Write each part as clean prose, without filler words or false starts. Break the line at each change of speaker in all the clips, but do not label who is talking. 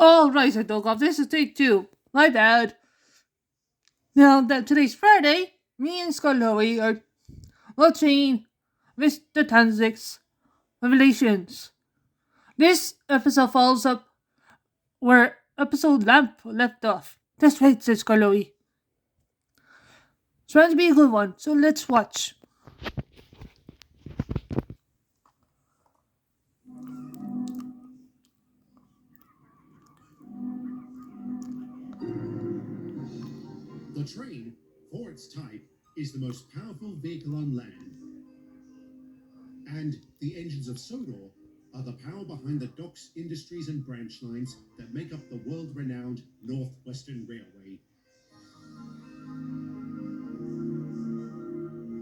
All right, so Dolgoch, this is take two. My bad. Now that today's Friday, me and skarloey are watching Mr. Tanzik's Revelations. This episode follows up where episode Lamp left off. That's right, says skarloey. It's trying to be a good one, so let's watch.
The train, for its type, is the most powerful vehicle on land. And the engines of Sodor are the power behind the docks, industries, and branch lines that make up the world-renowned Northwestern Railway.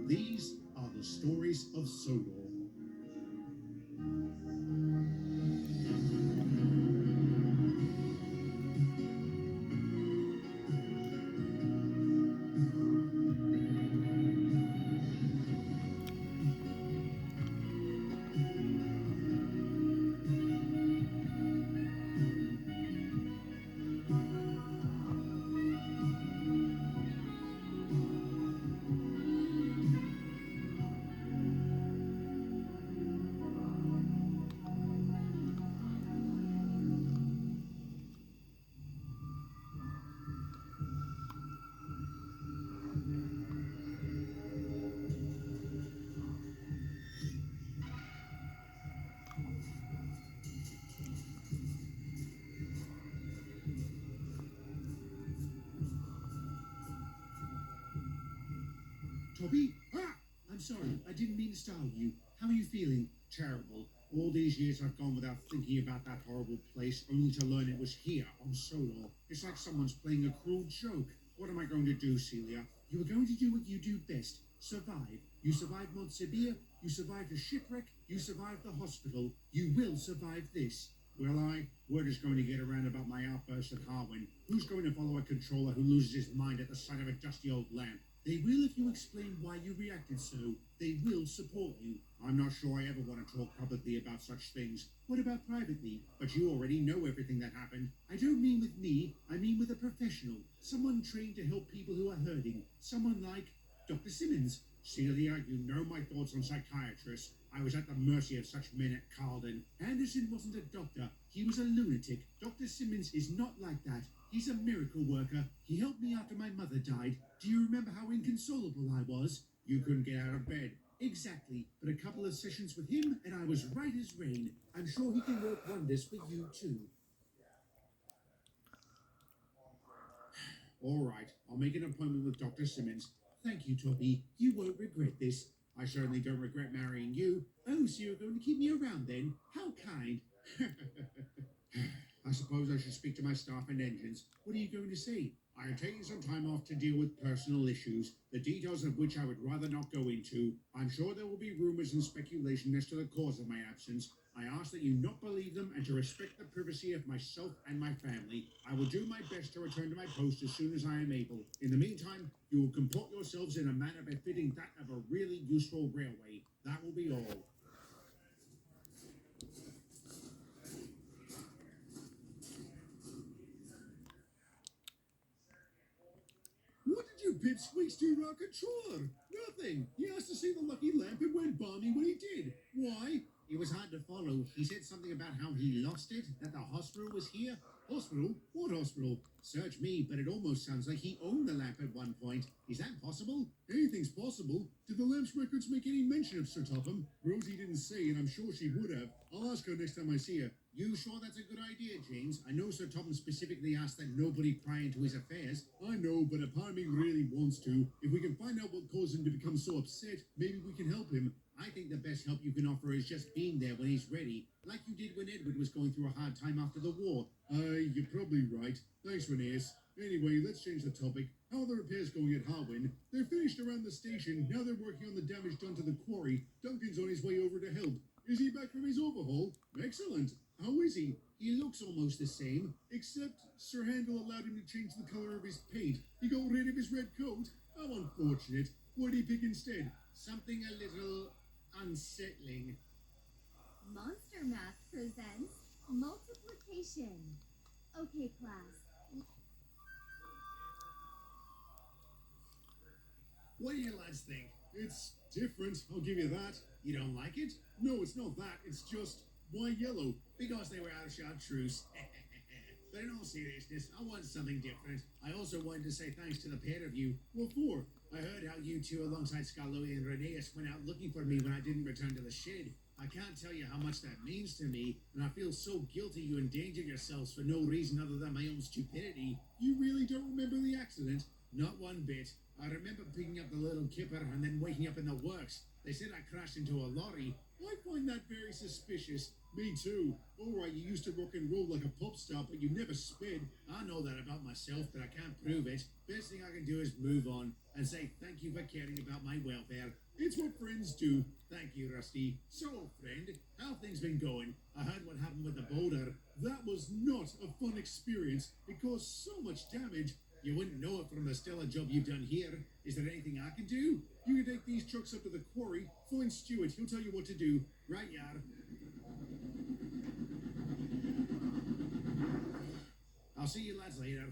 These are the stories of Sodor. Toby? Ah! I'm sorry, I didn't mean to startle you. How are you feeling? Terrible. All these years I've gone without thinking about that horrible place, only to learn it was here, on Sodor. It's like someone's playing a cruel joke. What am I going to do, Celia? You are going to do what you do best. Survive. You survived Mont Sibir, you survived a shipwreck, you survived the hospital. You will survive this. Will I? Word is going to get around about my outburst at Harwin. Who's going to follow a controller who loses his mind at the sight of a dusty old lamp? They will if you explain why you reacted so. They will support you. I'm not sure I ever want to talk publicly about such things. What about privately? But you already know everything that happened. I don't mean with me. I mean with a professional. Someone trained to help people who are hurting. Someone like Dr. Simmons. Celia, you know my thoughts on psychiatrists. I was at the mercy of such men at Carlton. Anderson wasn't a doctor. He was a lunatic. Dr. Simmons is not like that. He's a miracle worker. He helped me after my mother died. Do you remember how inconsolable I was? You couldn't get out of bed. Exactly. But a couple of sessions with him, and I was right as rain. I'm sure he can work wonders for you, too. All right. I'll make an appointment with Dr. Simmons. Thank you, Toby. You won't regret this. I certainly don't regret marrying you. Oh, so you're going to keep me around then? How kind. I suppose I should speak to my staff and engines. What are you going to say? I am taking some time off to deal with personal issues, the details of which I would rather not go into. I'm sure there will be rumors and speculation as to the cause of my absence. I ask that you not believe them and to respect the privacy of myself and my family. I will do my best to return to my post as soon as I am able. In the meantime, you will comport yourselves in a manner befitting that of a really useful railway. That will be all. What did you pipsqueaks do to our controller? Nothing. He asked to see the lucky lamp and went balmy when he did. Why? It was hard to follow. He said something about how he lost it, that the hospital was here. Hospital? What hospital? Search me, but it almost sounds like he owned the lamp at one point. Is that possible? Anything's possible. Did the lamp's records make any mention of Sir Topham? Rosie didn't say, and I'm sure she would have. I'll ask her next time I see her. You sure that's a good idea, James? I know Sir Topham specifically asked that nobody pry into his affairs. I know, but a part of me really wants to. If we can find out what caused him to become so upset, maybe we can help him. I think the best help you can offer is just being there when he's ready, like you did when Edward was going through a hard time after the war. You're probably right. Thanks, Rhaenyra. Anyway, let's change the topic. How are the repairs going at Harwin? They're finished around the station. Now they're working on the damage done to the quarry. Duncan's on his way over to help. Is he back from his overhaul? Excellent. How is he? He looks almost the same, except Sir Handel allowed him to change the color of his paint. He got rid of his red coat. How unfortunate. What did he pick instead? Something a little unsettling.
Monster Math presents multiplication. Okay, class.
What do you lads think? It's different, I'll give you that. You don't like it? No, it's not that. It's just, why yellow? Because they were out of chartreuse. But in all seriousness, I want something different. I also wanted to say thanks to the pair of you. What for? I heard how you two, alongside Skarloey and Rheneas, went out looking for me when I didn't return to the shed. I can't tell you how much that means to me, and I feel so guilty you endangered yourselves for no reason other than my own stupidity. You really don't remember the accident? Not one bit. I remember picking up the little kipper and then waking up in the works. They said I crashed into a lorry. I find that very suspicious. Me too. Alright, you used to rock and roll like a pop star, but you never sped. I know that about myself, but I can't prove it. Best thing I can do is move on and say thank you for caring about my welfare. It's what friends do. Thank you, Rusty. So, friend, how things been going? I heard what happened with the boulder. That was not a fun experience. It caused so much damage. You wouldn't know it from the stellar job you've done here. Is there anything I can do? You can take these trucks up to the quarry, find Stuart, he'll tell you what to do. Right, yar. I'll see you lads later.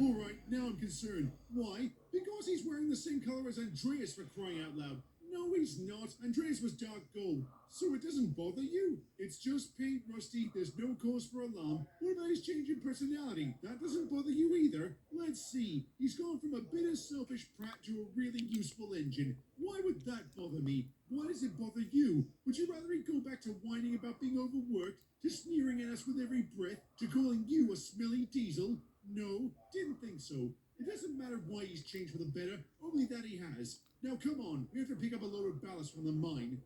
Alright, now I'm concerned. Why? Because he's wearing the same color as Andreas, for crying out loud. No, he's not. Andreas was dark gold, so it doesn't bother you. It's just paint, Rusty. There's no cause for alarm. What about his change in personality? That doesn't bother you either. Let's see. He's gone from a bitter, selfish prat to a really useful engine. Why would that bother me? Why does it bother you? Would you rather he go back to whining about being overworked, to sneering at us with every breath, to calling you a smelly diesel? No, didn't think so. It doesn't matter why he's changed for the better, only that he has. Now come on, we have to pick up a load of ballast from the mine.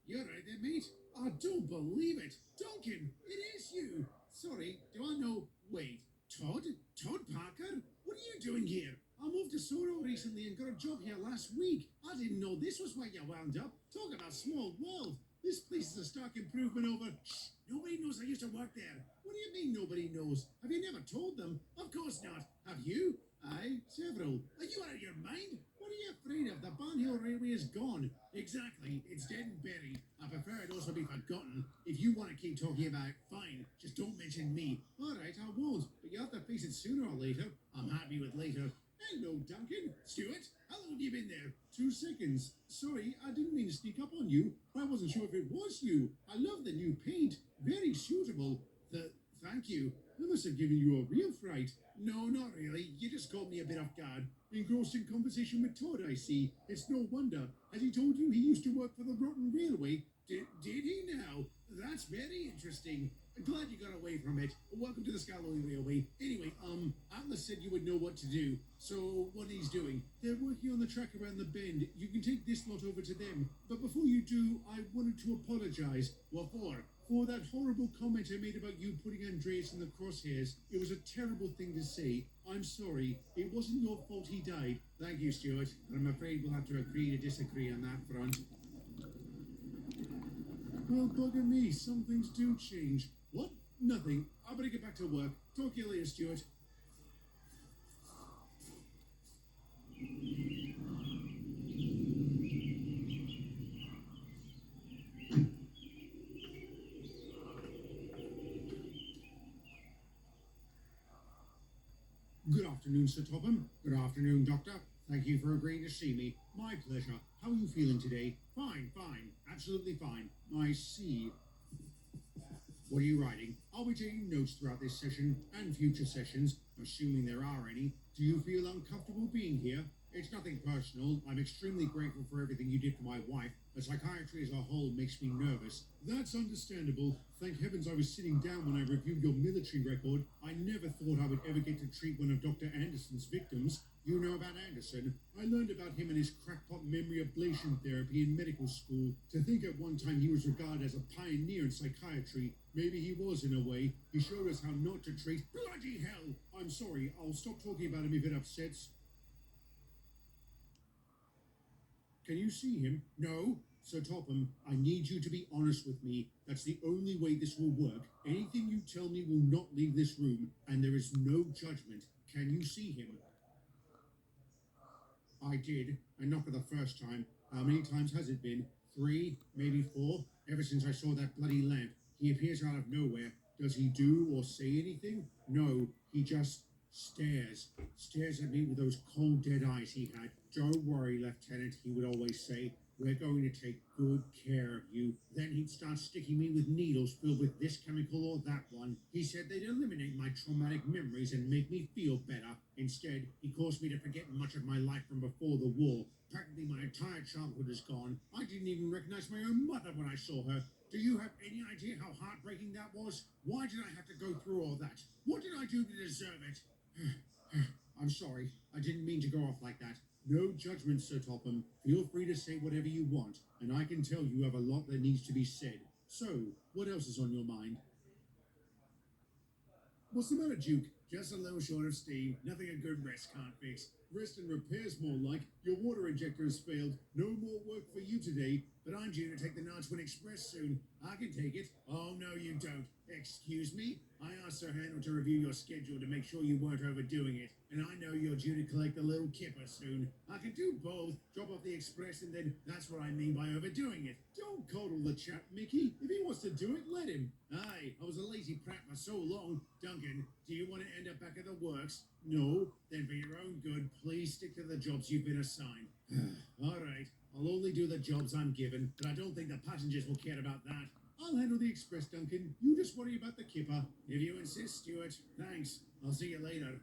You're right there, mate. I don't believe it. Duncan, it is you. Sorry, do I know... Wait, Todd? Todd Parker? What are you doing here? I moved to Sodor recently and got a job here last week. I didn't know this was where you wound up. Talk about small world. This place is a stark improvement over... Shh, nobody knows I used to work there. What do you mean nobody knows? Have you never told them? Of course not. Have you? Aye, several. Are you out of your mind? What are you afraid of? The Barnhill Railway is gone. Exactly. It's dead and buried. I prefer it also be forgotten. If you want to keep talking about it, fine. Just don't mention me. All right, I won't. But you have to face it sooner or later. I'm happy with later. Hello, Duncan. Stuart, how long have you been there? 2 seconds. Sorry, I didn't mean to sneak up on you. I wasn't sure if it was you. I love the new paint. Very suitable. Thank you. I must have given you a real fright. No, not really. You just caught me a bit off guard. Engrossed in conversation with Todd, I see. It's no wonder. Has he told you he used to work for the Rotten Railway? Did he now? That's very interesting. Glad you got away from it. Welcome to the skarloey Railway. Anyway, Atlas said you would know what to do. So, what he's doing? They're working on the track around the bend. You can take this lot over to them. But before you do, I wanted to apologize. What for? For that horrible comment I made about you putting Andreas in the crosshairs. It was a terrible thing to say. I'm sorry. It wasn't your fault he died. Thank you, Stuart. But I'm afraid we'll have to agree to disagree on that front. Well, bugger me. Some things do change. What? Nothing. I better get back to work. Talk to you later, Stuart. Good afternoon, Sir Topham. Good afternoon, Doctor. Thank you for agreeing to see me. My pleasure. How are you feeling today? Fine, fine. Absolutely fine. I see. What are you writing? I'll be taking notes throughout this session and future sessions, assuming there are any. Do you feel uncomfortable being here? It's nothing personal. I'm extremely grateful for everything you did for my wife. The psychiatry as a whole makes me nervous. That's understandable. Thank heavens I was sitting down when I reviewed your military record. I never thought I would ever get to treat one of Dr. Anderson's victims. You know about Anderson? I learned about him and his crackpot memory ablation therapy in medical school. To think at one time he was regarded as a pioneer in psychiatry. Maybe he was in a way. He showed us how not to treat. Bloody hell! I'm sorry. I'll stop talking about him if it upsets. Can you see him? No? Sir Topham, I need you to be honest with me. That's the only way this will work. Anything you tell me will not leave this room, and there is no judgment. Can you see him? I did, and not for the first time. How many times has it been? 3, maybe 4? Ever since I saw that bloody lamp. He appears out of nowhere. Does he do or say anything? No, he just stares. Stares at me with those cold, dead eyes he had. Don't worry, Lieutenant, he would always say. We're going to take good care of you. Then he'd start sticking me with needles filled with this chemical or that one. He said they'd eliminate my traumatic memories and make me feel better. Instead, he caused me to forget much of my life from before the war. Practically my entire childhood is gone. I didn't even recognize my own mother when I saw her. Do you have any idea how heartbreaking that was? Why did I have to go through all that? What did I do to deserve it? I'm sorry. I didn't mean to go off like that. No judgment, Sir Topham. Feel free to say whatever you want, and I can tell you have a lot that needs to be said. So, what else is on your mind? What's the matter, Duke? Just a little short of steam. Nothing a good rest can't fix. Rest and repairs, more like. Your water injector has failed. No more work for you today, but I'm due to take the Nodgewin Express soon. I can take it. Oh, no, you don't. Excuse me? I asked Sir Handel to review your schedule to make sure you weren't overdoing it, and I know you're due to collect the little kipper soon. I can do both. Drop off the Express, and then that's what I mean by overdoing it. Don't coddle the chap, Mickey. If he wants to do it, let him. Aye, I was a lazy prat for so long. Duncan, do you want to end up back at the works? No? Then for your own good, please stick to the jobs you've been assigned. All right, I'll only do the jobs I'm given, but I don't think the passengers will care about that. I'll handle the Express, Duncan. You just worry about the kipper. If you insist, Stuart. Thanks. I'll see you later.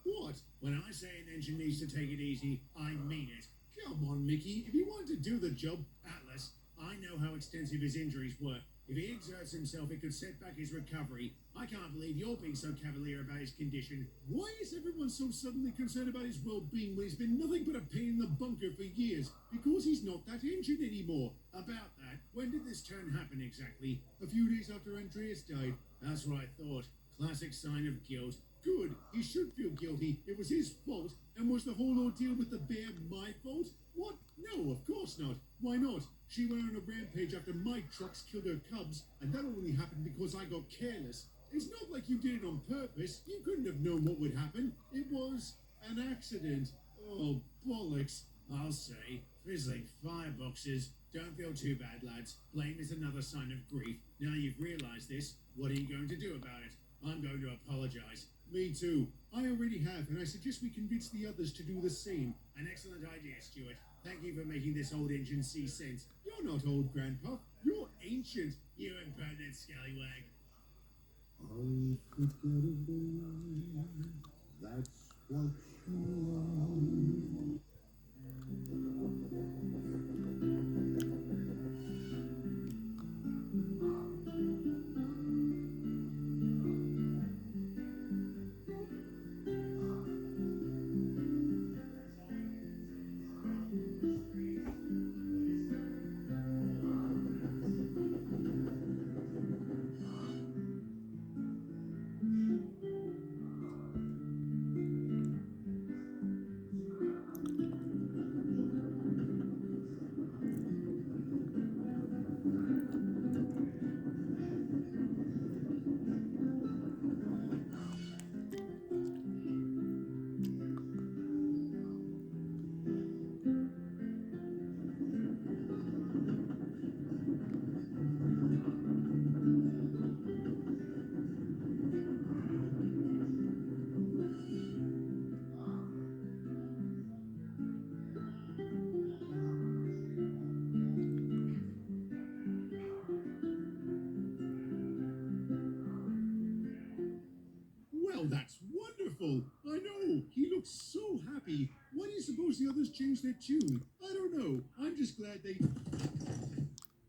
What? When I say an engine needs to take it easy, I mean it. Come on, Mickey. If you want to do the job, Atlas, I know how extensive his injuries were. If he exerts himself, it could set back his recovery. I can't believe you're being so cavalier about his condition. Why is everyone so suddenly concerned about his well-being when he's been nothing but a pain in the bunker for years? Because he's not that injured anymore. About that, when did this turn happen exactly? A few days after Andreas died. That's what I thought. Classic sign of guilt. Good. He should feel guilty. It was his fault. And was the whole ordeal with the bear my fault? What? No, of course not. Why not? She went on a rampage after my trucks killed her cubs, and that only happened because I got careless. It's not like you did it on purpose. You couldn't have known what would happen. It was an accident. Oh, bollocks. I'll say. Fizzling fireboxes. Don't feel too bad, lads. Blame is another sign of grief. Now you've realised this, what are you going to do about it? I'm going to apologise. Me too. I already have, and I suggest we convince the others to do the same. An excellent idea, Stuart. Thank you for making this old engine see sense. You're not old, Grandpa. You're ancient, you impertinent scallywag. Unforgettable. That's what you are. wonderful. I know. He looks so happy. Why do you suppose the others changed their tune? I don't know. I'm just glad they...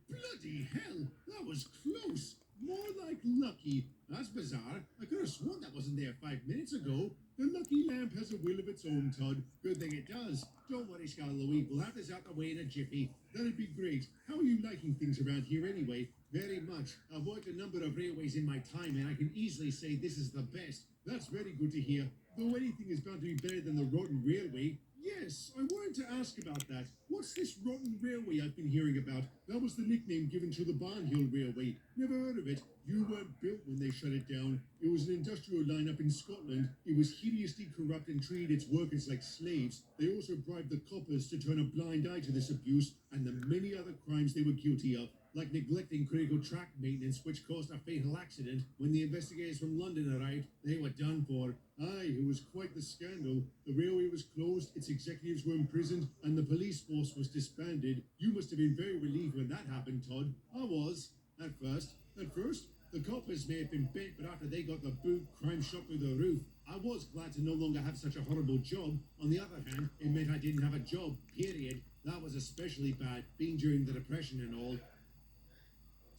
Bloody hell! That was close. More like lucky. That's bizarre. I could have sworn that wasn't there 5 minutes ago. The lucky lamp has a will of its own, Todd. Good thing it does. Don't worry, skarloey. We'll have this out the way in a jiffy. That'd be great. How are you liking things around here anyway? Very much. I've worked a number of railways in my time, and I can easily say this is the best. That's very good to hear. Though anything is bound to be better than the rotten railway. Yes, I wanted to ask about that. What's this rotten railway I've been hearing about? That was the nickname given to the Barnhill Railway. Never heard of it. You weren't built when they shut it down. It was an industrial line up in Scotland. It was hideously corrupt and treated its workers like slaves. They also bribed the coppers to turn a blind eye to this abuse and the many other crimes they were guilty of, like neglecting critical track maintenance, which caused a fatal accident. When the investigators from London arrived, they were done for. Aye, it was quite the scandal. The railway was closed, its executives were imprisoned, and the police force was disbanded. You must have been very relieved when that happened, Todd. I was, at first. At first, the coppers may have been bent, but after they got the boot, crime shot through the roof. I was glad to no longer have such a horrible job. On the other hand, it meant I didn't have a job, period. That was especially bad, being during the Depression and all.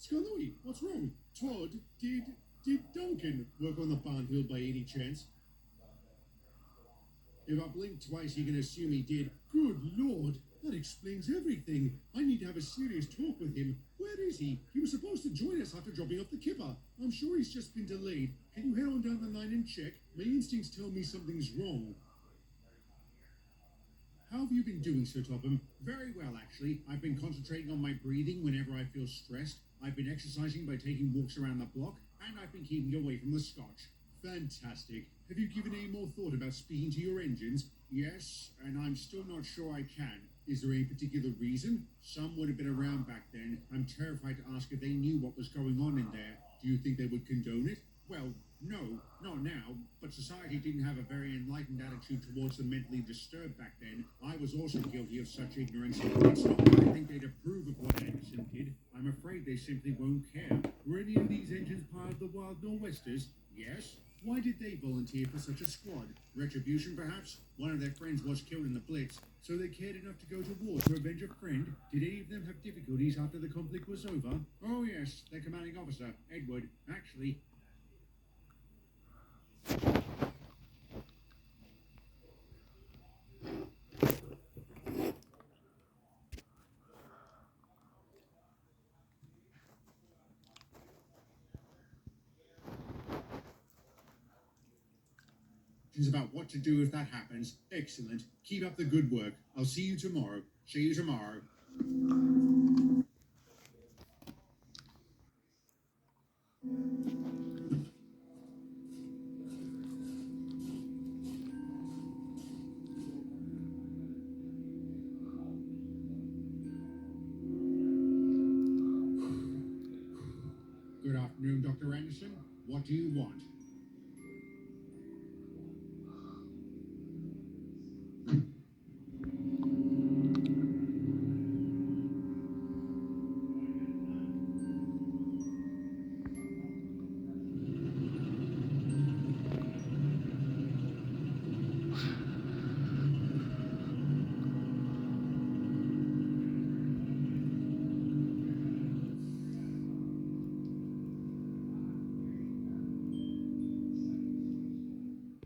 Skarloey, what's wrong? Todd, did Duncan work on the Barnhill by any chance? If I blink twice, you can assume he did. Good Lord, that explains everything. I need to have a serious talk with him. Where is he? He was supposed to join us after dropping off the kipper. I'm sure he's just been delayed. Can you head on down the line and check? My instincts tell me something's wrong. How have you been doing, Sir Topham? Very well, actually. I've been concentrating on my breathing whenever I feel stressed. I've been exercising by taking walks around the block, and I've been keeping away from the scotch. Fantastic. Have you given any more thought about speaking to your engines? Yes, and I'm still not sure I can. Is there any particular reason? Some would have been around back then. I'm terrified to ask if they knew what was going on in there. Do you think they would condone it? Well, no, not now, but society didn't have a very enlightened attitude towards the mentally disturbed back then. I was also guilty of such ignorance. It's not that I think they'd approve of what Anderson did. I'm afraid they simply won't care. Were any of these engines part of the Wild Nor'westers? Yes. Why did they volunteer for such a squad? Retribution, perhaps? One of their friends was killed in the Blitz, so they cared enough to go to war to avenge a friend? Did any of them have difficulties after the conflict was over? Oh yes, their commanding officer, Edward, actually. About what to do if that happens. Excellent. Keep up the good work. I'll see you tomorrow. See you tomorrow. Good afternoon, Dr. Anderson. What do you want?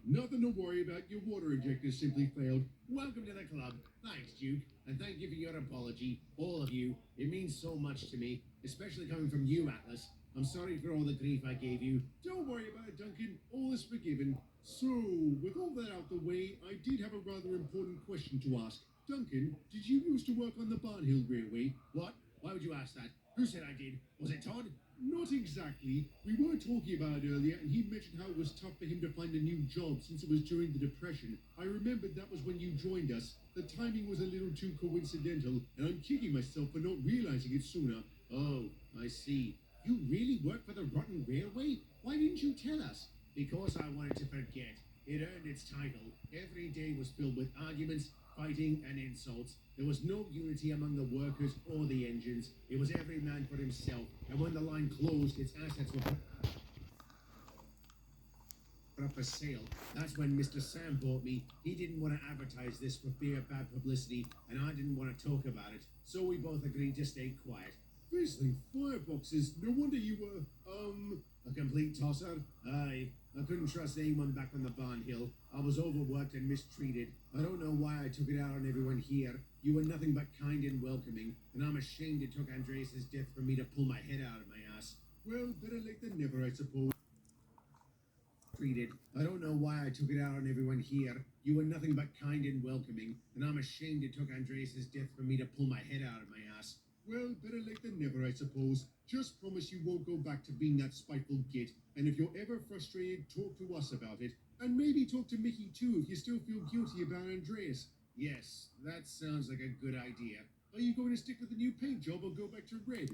Nothing to worry about. Your water injector simply failed. Welcome to the club. Thanks, Duke. And thank you for your apology. All of you. It means so much to me, especially coming from you, Atlas. I'm sorry for all the grief I gave you. Don't worry about it, Duncan. All is forgiven. So, with all that out the way, I did have a rather important question to ask. Duncan, did you used to work on the Barnhill Railway? What? Why would you ask that? Who said I did? Was it Todd? Not exactly. We were talking about it earlier, and he mentioned how it was tough for him to find a new job since it was during the Depression. I remembered that was when you joined us. The timing was a little too coincidental, and I'm kicking myself for not realizing it sooner. Oh, I see. You really work for the Rotten Railway? Why didn't you tell us? Because I wanted to forget. It earned its title. Every day was filled with arguments, fighting, and insults. There was no unity among the workers or the engines. It was every man for himself. And when the line closed, its assets were... put up for sale. That's when Mr. Sam bought me. He didn't want to advertise this for fear of bad publicity, and I didn't want to talk about it. So we both agreed to stay quiet. Fizzling fireboxes. No wonder you were, a complete tosser. I couldn't trust anyone back on the barn hill. I was overworked and mistreated. I don't know why I took it out on everyone here. You were nothing but kind and welcoming, and I'm ashamed it took Andreas's death for me to pull my head out of my ass. Well, better late than never, I suppose. Treated. I don't know why I took it out on everyone here. You were nothing but kind and welcoming, and I'm ashamed it took Andreas's death for me to pull my head out of my ass. Well, better late than never, I suppose. Just promise you won't go back to being that spiteful git, and if you're ever frustrated, talk to us about it. And maybe talk to Mickey too if you still feel guilty about Andreas. Yes, that sounds like a good idea. Are you going to stick with the new paint job or go back to red?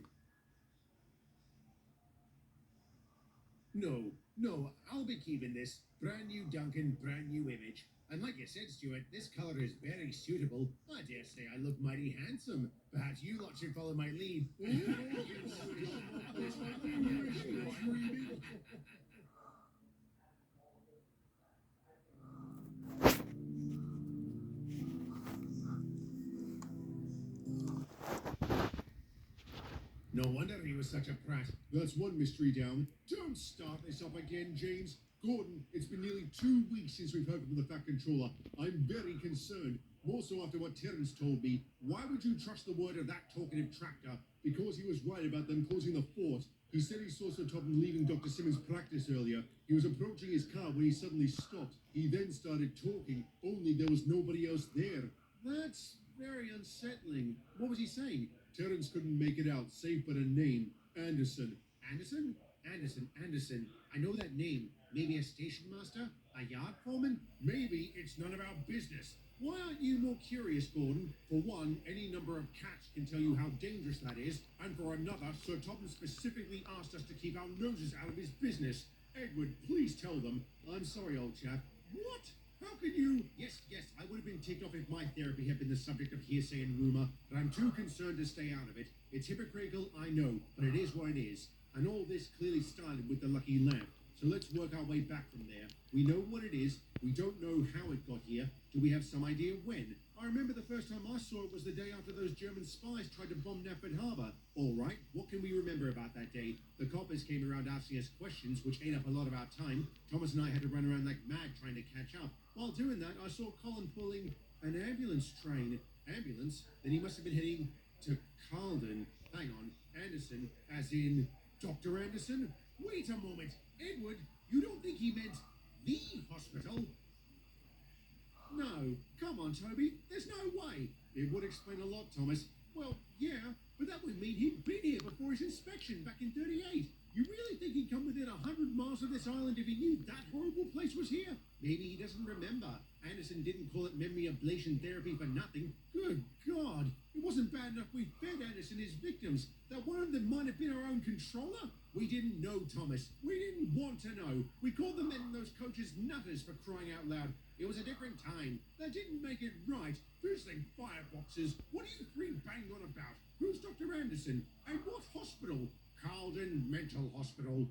No, I'll be keeping this. Brand new Duncan, brand new image. And like you said, Stuart, this colour is very suitable. I dare say I look mighty handsome. Perhaps you lot should follow my lead. No wonder he was such a prat. That's one mystery down. Don't start this up again, James. Gordon, it's been nearly 2 weeks since we've heard from the Fat Controller. I'm very concerned. More so after what Terence told me. Why would you trust the word of that talkative tractor? Because he was right about them closing the fort. He said he saw Sir Topham leaving Dr. Simmons' practice earlier. He was approaching his car when he suddenly stopped. He then started talking, only there was nobody else there. That's very unsettling. What was he saying? Terence couldn't make it out, save but a name. Anderson. Anderson? Anderson. I know that name. Maybe a station master? A yard foreman? Maybe it's none of our business. Why aren't you more curious, Gordon? For one, any number of cats can tell you how dangerous that is. And for another, Sir Topham specifically asked us to keep our noses out of his business. Edward, please tell them. I'm sorry, old chap. What? How could you? Yes, I would have been ticked off if my therapy had been the subject of hearsay and rumor, but I'm too concerned to stay out of it. It's hypocritical, I know, but it is what it is. And all this clearly started with the lucky lamp. So let's work our way back from there. We know what it is. We don't know how it got here. Do we have some idea when? I remember the first time I saw it was the day after those German spies tried to bomb Nafford Harbour. All right, what can we remember about that day? The coppers came around asking us questions, which ate up a lot of our time. Thomas and I had to run around like mad trying to catch up. While doing that, I saw Colin pulling an ambulance train. Ambulance? Then he must have been heading to Carlton. Hang on, Anderson, as in Dr. Anderson? Wait a moment, Edward, you don't think he meant the hospital? No, come on, Toby, there's no way. It would explain a lot, Thomas. Well, yeah, but that would mean he'd been here before his inspection back in 38. You really think he'd come within 100 miles of this island if he knew that horrible place was here? Maybe he doesn't remember. Anderson didn't call it memory ablation therapy for nothing. Good God, it wasn't bad enough we fed Anderson his victims. That one of them might have been our own controller? We didn't know, Thomas. We didn't want to know. We called the men in those coaches nutters for crying out loud. It was a different time. That didn't make it right. Fizzling fireboxes. What are you three banged on about? Who's Dr. Anderson? And what hospital? Carlton Mental Hospital.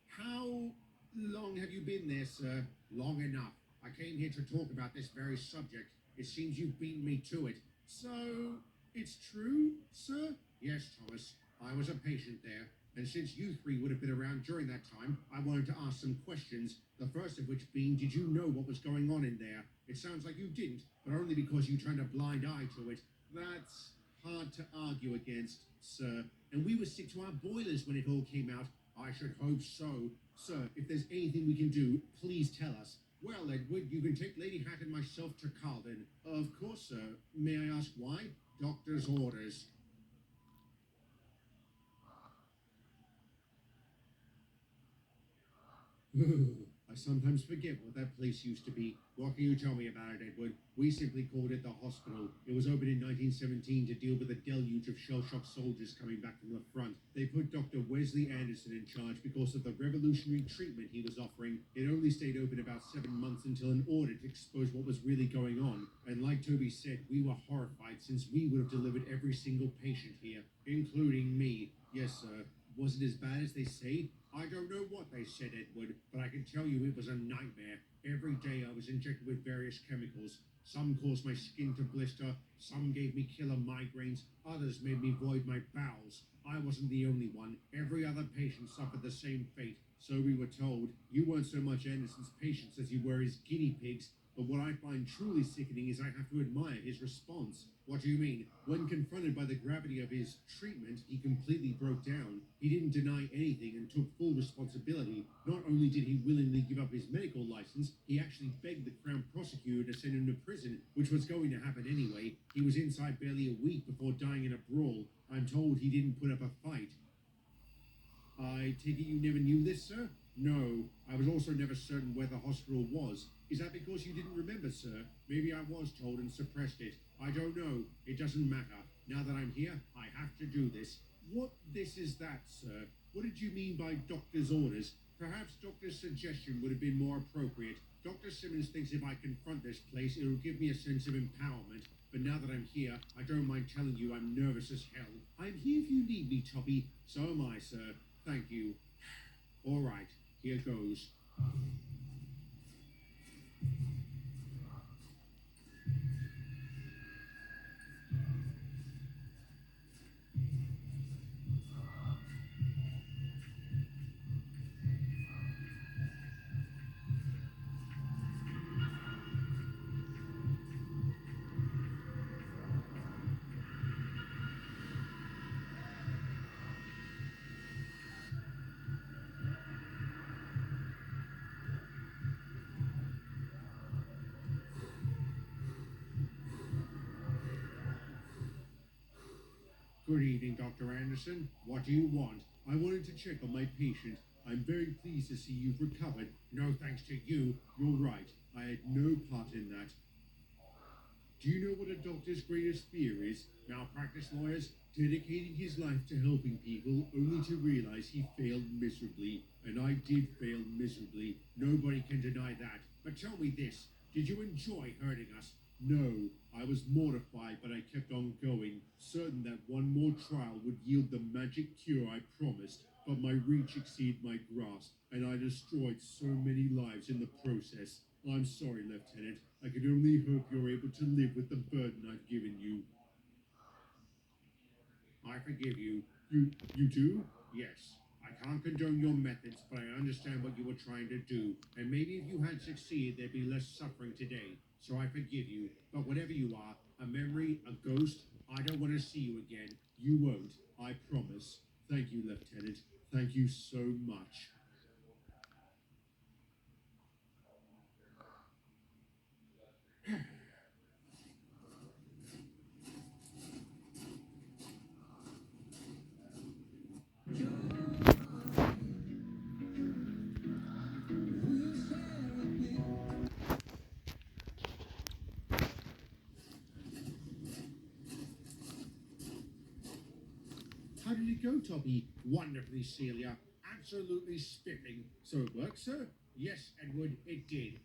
How long have you been there, sir? Long enough. I came here to talk about this very subject. It seems you've beaten me to it. So, it's true, sir? Yes, Thomas. I was a patient there. And since you three would have been around during that time, I wanted to ask some questions. The first of which being, did you know what was going on in there? It sounds like you didn't, but only because you turned a blind eye to it. That's hard to argue against, sir. And we were sick to our boilers when it all came out. I should hope so. Sir, if there's anything we can do, please tell us. Well, Edward, you can take Lady Hat and myself to Carlton. Of course, sir. May I ask why? Doctor's orders. I sometimes forget what that place used to be. What can you tell me about it, Edward? We simply called it the hospital. It was opened in 1917 to deal with a deluge of shell-shocked soldiers coming back from the front. They put Dr. Wesley Anderson in charge because of the revolutionary treatment he was offering. It only stayed open about 7 months until an audit exposed what was really going on. And like Toby said, we were horrified since we would have delivered every single patient here, including me. Yes, sir. Was it as bad as they say? I don't know what they said, Edward, but I can tell you it was a nightmare. Every day I was injected with various chemicals. Some caused my skin to blister, some gave me killer migraines, others made me void my bowels. I wasn't the only one. Every other patient suffered the same fate. So we were told. You weren't so much Anderson's patients as you were his guinea pigs. But what I find truly sickening is I have to admire his response. What do you mean? When confronted by the gravity of his treatment, he completely broke down. He didn't deny anything and took full responsibility. Not only did he willingly give up his medical license, he actually begged the Crown prosecutor to send him to prison, which was going to happen anyway. He was inside barely a week before dying in a brawl. I'm told he didn't put up a fight. I take it you never knew this, sir? No, I was also never certain where the hospital was. Is that because you didn't remember, sir? Maybe I was told and suppressed it. I don't know. It doesn't matter. Now that I'm here, I have to do this. What this is that, sir? What did you mean by doctor's orders? Perhaps doctor's suggestion would have been more appropriate. Dr. Simmons thinks if I confront this place, it'll give me a sense of empowerment. But now that I'm here, I don't mind telling you I'm nervous as hell. I'm here if you need me, Toppy. So am I, sir. Thank you. All right, here goes. Good evening, Dr. Anderson. What do you want? I wanted to check on my patient. I'm very pleased to see you've recovered. No thanks to you. You're right. I had no part in that. Do you know what a doctor's greatest fear is? Malpractice lawyers dedicating his life to helping people only to realize he failed miserably. And I did fail miserably. Nobody can deny that. But tell me this. Did you enjoy hurting us? No, I was mortified, but I kept on going, certain that one more trial would yield the magic cure I promised. But my reach exceeded my grasp, and I destroyed so many lives in the process. I'm sorry, Lieutenant. I can only hope you're able to live with the burden I've given you. I forgive you. You do? Yes. I can't condone your methods, but I understand what you were trying to do. And maybe if you had succeeded, there'd be less suffering today. So I forgive you. But whatever you are, a memory, a ghost, I don't want to see you again. You won't. I promise. Thank you, Lieutenant. Thank you so much. How did it go, Toppy? Wonderfully, Celia. Absolutely spiffing. So it worked, sir? Yes, Edward, it did.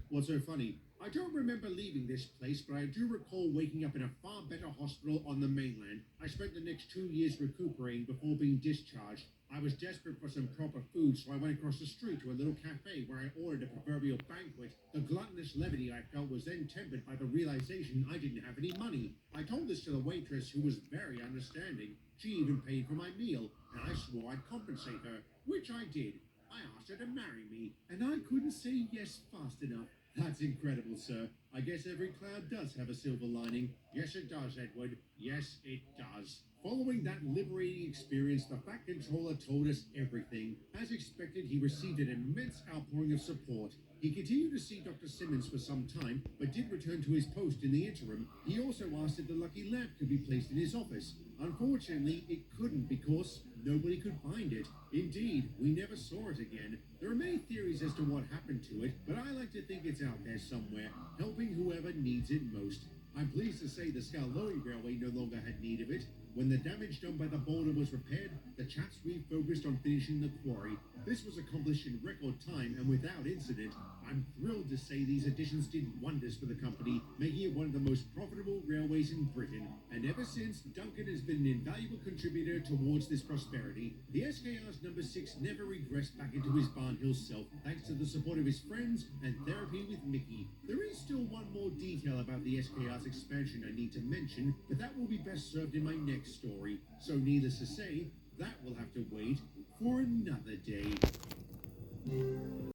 What's so funny? I don't remember leaving this place, but I do recall waking up in a far better hospital on the mainland. I spent the next 2 years recuperating before being discharged. I was desperate for some proper food, so I went across the street to a little cafe where I ordered a proverbial banquet. The gluttonous levity I felt was then tempered by the realization I didn't have any money. I told this to the waitress, who was very understanding. She even paid for my meal, and I swore I'd compensate her, which I did. I asked her to marry me, and I couldn't say yes fast enough. That's incredible, sir. I guess every cloud does have a silver lining. Yes, it does, Edward. Yes, it does. Following that liberating experience, the Fat Controller told us everything. As expected, he received an immense outpouring of support. He continued to see Dr. Simmons for some time, but did return to his post in the interim. He also asked if the lucky lamp could be placed in his office. Unfortunately, it couldn't because nobody could find it. Indeed, we never saw it again. There are many theories as to what happened to it, but I like to think it's out there somewhere, helping whoever needs it most. I'm pleased to say the Skarloey Railway no longer had need of it. When the damage done by the boulder was repaired, the chaps refocused on finishing the quarry. This was accomplished in record time and without incident. I'm thrilled to say these additions did wonders for the company, making it one of the most profitable railways in Britain. And ever since, Duncan has been an invaluable contributor towards this prosperity. The SKR's number 6 never regressed back into his Barnhill self, thanks to the support of his friends and therapy with Mickey. There is still one more detail about the SKR's expansion I need to mention, but that will be best served in my next story. So needless to say, that will have to wait for another day.